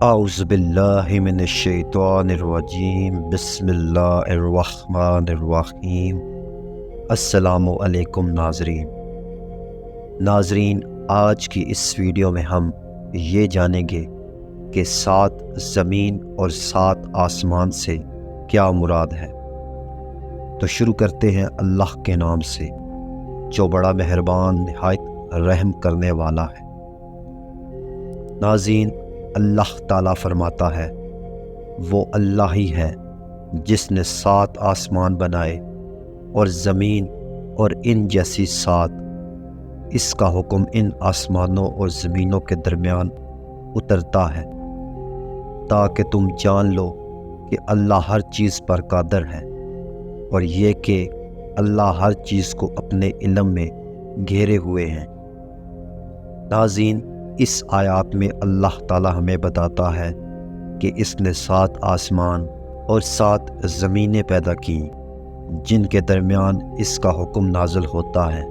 اعوذ باللہ من الشیطان الرجیم بسم اللہ الرحمن الرحیم۔ السلام علیکم ناظرین، آج کی اس ویڈیو میں ہم یہ جانیں گے کہ 7 زمین اور 7 آسمان سے کیا مراد ہے۔ تو شروع کرتے ہیں اللہ کے نام سے جو بڑا مہربان نہایت رحم کرنے والا ہے۔ ناظرین، اللہ تعالیٰ فرماتا ہے وہ اللہ ہی ہے جس نے 7 آسمان بنائے اور زمین اور ان جیسی 7۔ اس کا حکم ان آسمانوں اور زمینوں کے درمیان اترتا ہے تاکہ تم جان لو کہ اللہ ہر چیز پر قادر ہے، اور یہ کہ اللہ ہر چیز کو اپنے علم میں گھیرے ہوئے ہیں۔ ناظرین، اس آیات میں اللہ تعالی ہمیں بتاتا ہے کہ اس نے 7 آسمان اور 7 زمینیں پیدا کی جن کے درمیان اس کا حکم نازل ہوتا ہے۔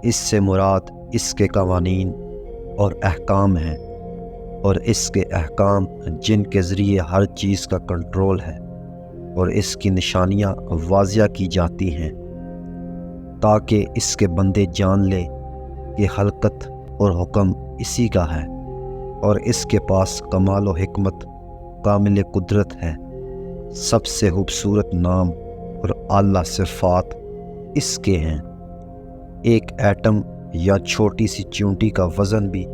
اس سے مراد اس کے قوانین اور احکام ہیں، اور اس کے احکام جن کے ذریعے ہر چیز کا کنٹرول ہے، اور اس کی نشانیاں واضح کی جاتی ہیں تاکہ اس کے بندے جان لیں کہ خلقت اور حکم اسی کا ہے، اور اس کے پاس کمال و حکمت کامل قدرت ہے۔ سب سے خوبصورت نام اور اعلیٰ صفات اس کے ہیں۔ ایک ایٹم یا چھوٹی سی چیونٹی کا وزن بھی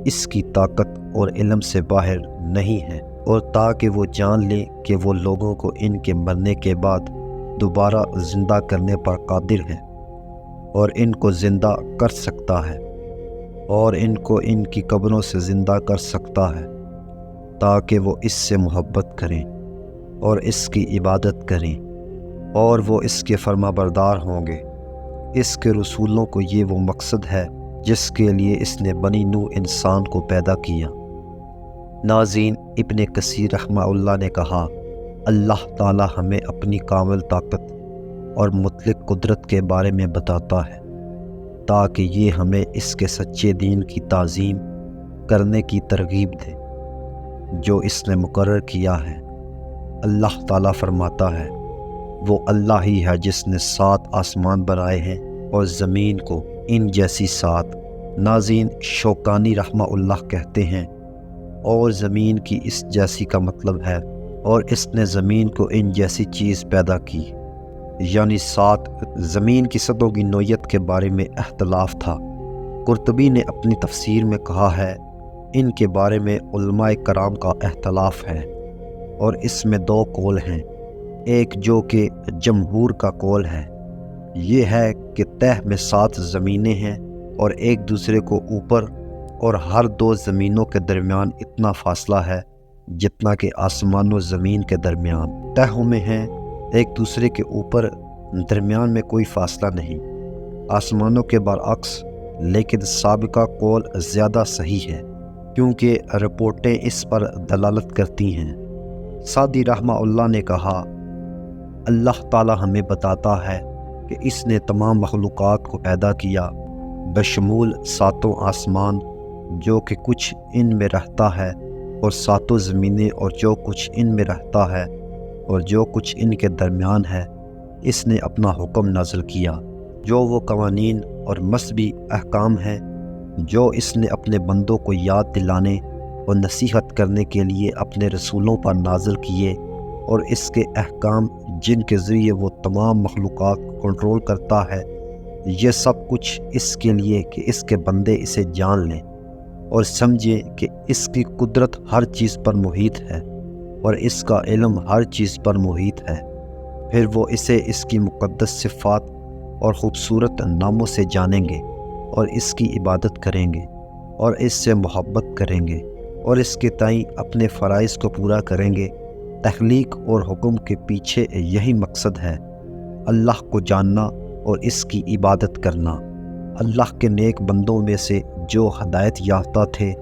اس کی طاقت اور علم سے باہر نہیں ہے، اور تاکہ وہ جان لیں کہ وہ لوگوں کو ان کے مرنے کے بعد دوبارہ زندہ کرنے پر قادر ہے، اور ان کو زندہ کر سکتا ہے، اور ان کو ان کی قبروں سے زندہ کر سکتا ہے تاکہ وہ اس سے محبت کریں اور اس کی عبادت کریں، اور وہ اس کے فرما بردار ہوں گے۔ اس کے رسولوں کو یہ وہ مقصد ہے جس کے لیے اس نے بنی نوح انسان کو پیدا کیا۔ ناظرین، ابن کثیر رحمہ اللہ نے کہا، اللہ تعالی ہمیں اپنی کامل طاقت اور مطلق قدرت کے بارے میں بتاتا ہے تاکہ یہ ہمیں اس کے سچے دین کی تعظیم کرنے کی ترغیب دے جو اس نے مقرر کیا ہے۔ اللہ تعالیٰ فرماتا ہے وہ اللہ ہی ہے جس نے 7 آسمان بنائے ہیں اور زمین کو ان جیسی 7۔ ناظرین، شوکانی رحمہ اللہ کہتے ہیں اور زمین کی اس جیسی کا مطلب ہے اور اس نے زمین کو ان جیسی چیز پیدا کی، یعنی 7 زمین کی سطحوں کی نوعیت کے بارے میں اختلاف تھا۔ قرطبی نے اپنی تفسیر میں کہا ہے ان کے بارے میں علماء کرام کا اختلاف ہے، اور اس میں 2 قول ہیں۔ ایک جو کہ جمہور کا قول ہے یہ ہے کہ تہ میں 7 زمینیں ہیں اور ایک دوسرے کو اوپر، اور ہر 2 زمینوں کے درمیان اتنا فاصلہ ہے جتنا کہ آسمان و زمین کے درمیان تہوں میں ہیں، ایک دوسرے کے اوپر، درمیان میں کوئی فاصلہ نہیں، آسمانوں کے برعکس۔ لیکن سابقہ قول زیادہ صحیح ہے کیونکہ رپورٹیں اس پر دلالت کرتی ہیں۔ سعدی رحمہ اللہ نے کہا، اللہ تعالی ہمیں بتاتا ہے کہ اس نے تمام مخلوقات کو پیدا کیا بشمول 7 آسمان جو کہ کچھ ان میں رہتا ہے، اور 7 زمینیں اور جو کچھ ان میں رہتا ہے اور جو کچھ ان کے درمیان ہے۔ اس نے اپنا حکم نازل کیا جو وہ قوانین اور مذہبی احکام ہیں جو اس نے اپنے بندوں کو یاد دلانے اور نصیحت کرنے کے لیے اپنے رسولوں پر نازل کیے، اور اس کے احکام جن کے ذریعے وہ تمام مخلوقات کو کنٹرول کرتا ہے، یہ سب کچھ اس کے لیے کہ اس کے بندے اسے جان لیں اور سمجھیں کہ اس کی قدرت ہر چیز پر محیط ہے اور اس کا علم ہر چیز پر محیط ہے۔ پھر وہ اسے اس کی مقدس صفات اور خوبصورت ناموں سے جانیں گے اور اس کی عبادت کریں گے اور اس سے محبت کریں گے اور اس کے تئیں اپنے فرائض کو پورا کریں گے۔ تخلیق اور حکم کے پیچھے یہی مقصد ہے، اللہ کو جاننا اور اس کی عبادت کرنا۔ اللہ کے نیک بندوں میں سے جو ہدایت یافتہ تھے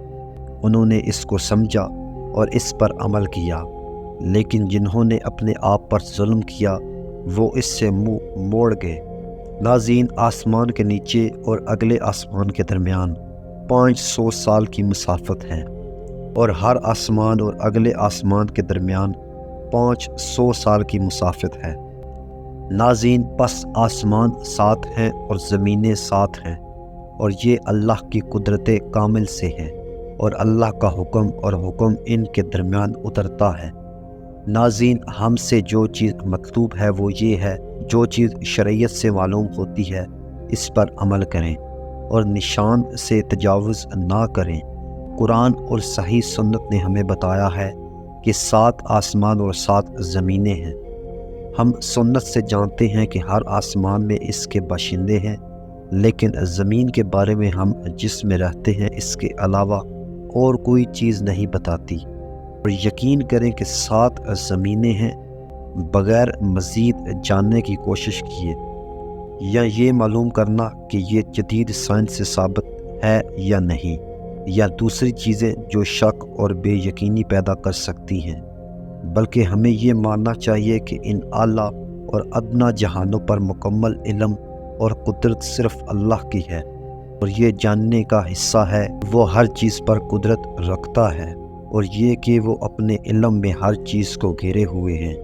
انہوں نے اس کو سمجھا اور اس پر عمل کیا، لیکن جنہوں نے اپنے آپ پر ظلم کیا وہ اس سے منہ موڑ گئے۔ ناظرین، آسمان کے نیچے اور اگلے آسمان کے درمیان 500 سال کی مسافت ہے، اور ہر آسمان اور اگلے آسمان کے درمیان 500 سال کی مسافت ہے۔ ناظرین، پس آسمان 7 ہیں اور زمینیں 7 ہیں، اور یہ اللہ کی قدرت کامل سے ہے، اور اللہ کا حکم اور حکم ان کے درمیان اترتا ہے۔ ناظرین، ہم سے جو چیز مطلوب ہے وہ یہ ہے، جو چیز شریعت سے معلوم ہوتی ہے اس پر عمل کریں اور نشان سے تجاوز نہ کریں۔ قرآن اور صحیح سنت نے ہمیں بتایا ہے کہ 7 آسمان اور 7 زمینیں ہیں۔ ہم سنت سے جانتے ہیں کہ ہر آسمان میں اس کے باشندے ہیں، لیکن زمین کے بارے میں ہم جس میں رہتے ہیں اس کے علاوہ اور کوئی چیز نہیں بتاتی۔ اور یقین کریں کہ 7 زمینیں ہیں، بغیر مزید جاننے کی کوشش کیے یا یہ معلوم کرنا کہ یہ جدید سائنس سے ثابت ہے یا نہیں، یا دوسری چیزیں جو شک اور بے یقینی پیدا کر سکتی ہیں، بلکہ ہمیں یہ ماننا چاہیے کہ ان اعلیٰ اور ادنیٰ جہانوں پر مکمل علم اور قدرت صرف اللہ کی ہے، اور یہ جاننے کا حصہ ہے وہ ہر چیز پر قدرت رکھتا ہے، اور یہ کہ وہ اپنے علم میں ہر چیز کو گھیرے ہوئے ہیں۔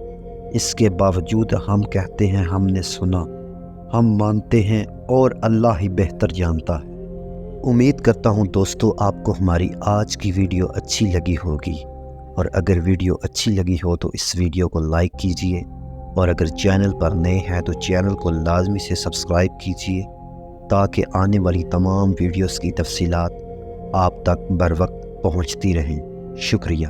اس کے باوجود ہم کہتے ہیں ہم نے سنا، ہم مانتے ہیں، اور اللہ ہی بہتر جانتا ہے۔ امید کرتا ہوں دوستو آپ کو ہماری آج کی ویڈیو اچھی لگی ہوگی، اور اگر ویڈیو اچھی لگی ہو تو اس ویڈیو کو لائک کیجئے، اور اگر چینل پر نئے ہیں تو چینل کو لازمی سے سبسکرائب کیجئے تاکہ آنے والی تمام ویڈیوز کی تفصیلات آپ تک بر وقت پہنچتی رہیں۔ شکریہ۔